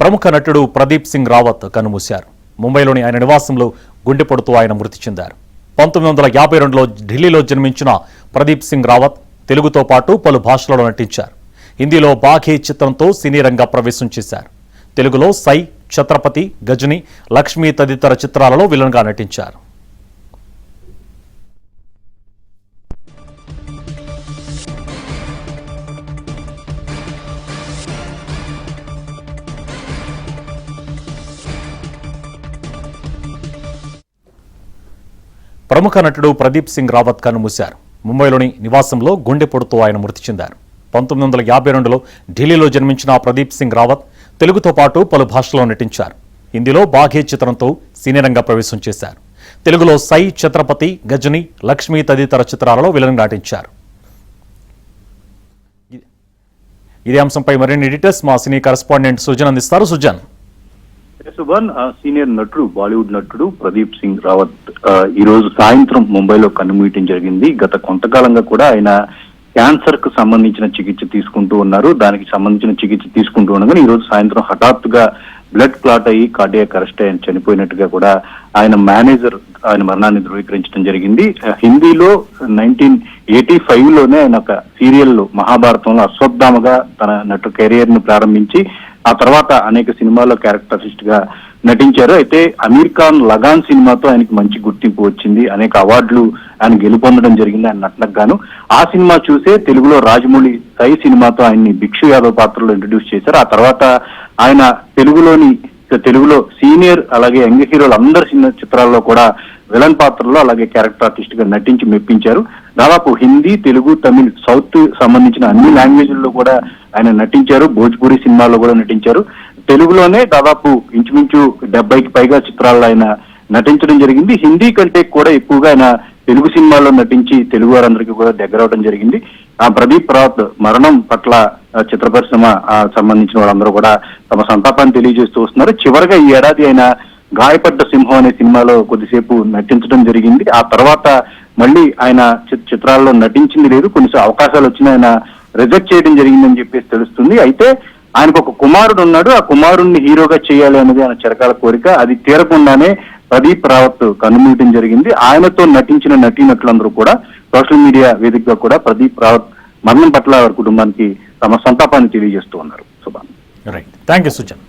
ప్రముఖ నటుడు ప్రదీప్ సింగ్ రావత్ కన్నుమూశారు. ముంబైలోని ఆయన నివాసంలో గుండెపోటుతో ఆయన మృతి చెందారు. 1952లో ఢిల్లీలో జన్మించిన ప్రదీప్ సింగ్ రావత్ తెలుగుతో పాటు పలు భాషలలో నటించారు. హిందీలో బాఘీ చిత్రంతో సినీ రంగ ప్రవేశం చేశారు. తెలుగులో సై, ఛత్రపతి, గజని, లక్ష్మి తదితర చిత్రాలలో విలన్గా నటించారు. ప్రముఖ నటుడు ప్రదీప్ సింగ్ రావత్ కన్నుమూశారు. ముంబైలోని నివాసంలో గుండెపోటుతో ఆయన మృతి చెందారు. 1952లో ఢిల్లీలో జన్మించిన ప్రదీప్ సింగ్ రావత్ తెలుగుతో పాటు పలు భాషల్లో నటించారు. హిందీలో బాఘీ చిత్రంతో సినీ రంగ ప్రవేశం చేశారు. తెలుగులో సై, ఛత్రపతి, గజని, లక్ష్మి తదితర చిత్రాలలో విలన్గా నటించారు. ఇదే అంశంపై మరిన్ని డీటెయిల్స్ మా సినీ కరెస్పాండెంట్ సుజన్ అందిస్తారు. సుజన్. సుభాన్, సీనియర్ నటుడు, బాలీవుడ్ నటుడు ప్రదీప్ సింగ్ రావత్ ఈ రోజు సాయంత్రం ముంబైలో కన్నుమూయటం జరిగింది. గత కొంతకాలంగా కూడా ఆయన క్యాన్సర్ కు సంబంధించిన చికిత్స తీసుకుంటూ ఉన్నారు. దానికి సంబంధించిన చికిత్స తీసుకుంటూ ఉండగానే ఈ రోజు సాయంత్రం హఠాత్తుగా బ్లడ్ క్లాట్ అయ్యి కార్డియాక్ అరెస్ట్ అయ్యి చనిపోయినట్టుగా కూడా ఆయన మేనేజర్ ఆయన మరణాన్ని ధృవీకరించడం జరిగింది. హిందీలో 1985లోనే ఆయన ఒక సీరియల్ మహాభారతంలో అశ్వత్థామగా తన నటు కెరియర్ ను ప్రారంభించి ఆ తర్వాత అనేక సినిమాల్లో క్యారెక్టరిస్ట్ గా నటించారు. అయితే అమీర్ ఖాన్ లగాన్ సినిమాతో ఆయనకి మంచి గుర్తింపు వచ్చింది. అనేక అవార్డులు ఆయన గెలుపొందడం జరిగింది ఆయన నటనకు గాను. ఆ సినిమా చూసే తెలుగులో రాజమౌళి సై సినిమాతో ఆయన్ని భిక్షు యాదవ్ పాత్రలో ఇంట్రడ్యూస్ చేశారు. ఆ తర్వాత ఆయన తెలుగులో సీనియర్ అలాగే యంగ్ హీరోలు అందరి సినిమా చిత్రాల్లో కూడా విలన్ పాత్రలో అలాగే క్యారెక్టర్ ఆర్టిస్ట్ గా నటించి మెప్పించారు. దాదాపు హిందీ, తెలుగు, తమిళ్, సౌత్ సంబంధించిన అన్ని లాంగ్వేజ్ల్లో కూడా ఆయన నటించారు. భోజ్పురి సినిమాల్లో కూడా నటించారు. తెలుగులోనే దాదాపు ఇంచుమించు 70కి పైగా చిత్రాల్లో ఆయన నటించడం జరిగింది. హిందీ కంటే కూడా ఎక్కువగా ఆయన తెలుగు సినిమాల్లో నటించి తెలుగు వారందరికీ కూడా దగ్గరవడం జరిగింది. ఆ ప్రదీప్ రావత్ మరణం పట్ల చిత్ర పరిశ్రమ సంబంధించిన వాళ్ళందరూ కూడా తమ సంతాపాన్ని తెలియజేస్తూ వస్తున్నారు. చివరిగా ఈ ఏడాది ఆయన గాయపడ్డ సింహం అనే సినిమాలో కొద్దిసేపు నటించడం జరిగింది. ఆ తర్వాత మళ్ళీ ఆయన చిత్రాల్లో నటించింది లేదు. కొన్ని అవకాశాలు వచ్చినా ఆయన రిజెక్ట్ చేయడం జరిగిందని చెప్పేసి తెలుస్తుంది. అయితే ఆయనకు ఒక కుమారుడు ఉన్నాడు. ఆ కుమారుడిని హీరోగా చేయాలి అనేది ఆయన చిరకాల కోరిక. అది తీరకుండానే ప్రదీప్ రావత్ కన్నుమూయటం జరిగింది. ఆయనతో నటించిన నటీనటులందరూ కూడా సోషల్ మీడియా వేదికగా కూడా ప్రదీప్ రావత్ మరణం పట్ల వారి కుటుంబానికి తమ సంతాపాన్ని తెలియజేస్తూ ఉన్నారు. Subhan. Right, thank you Sujan.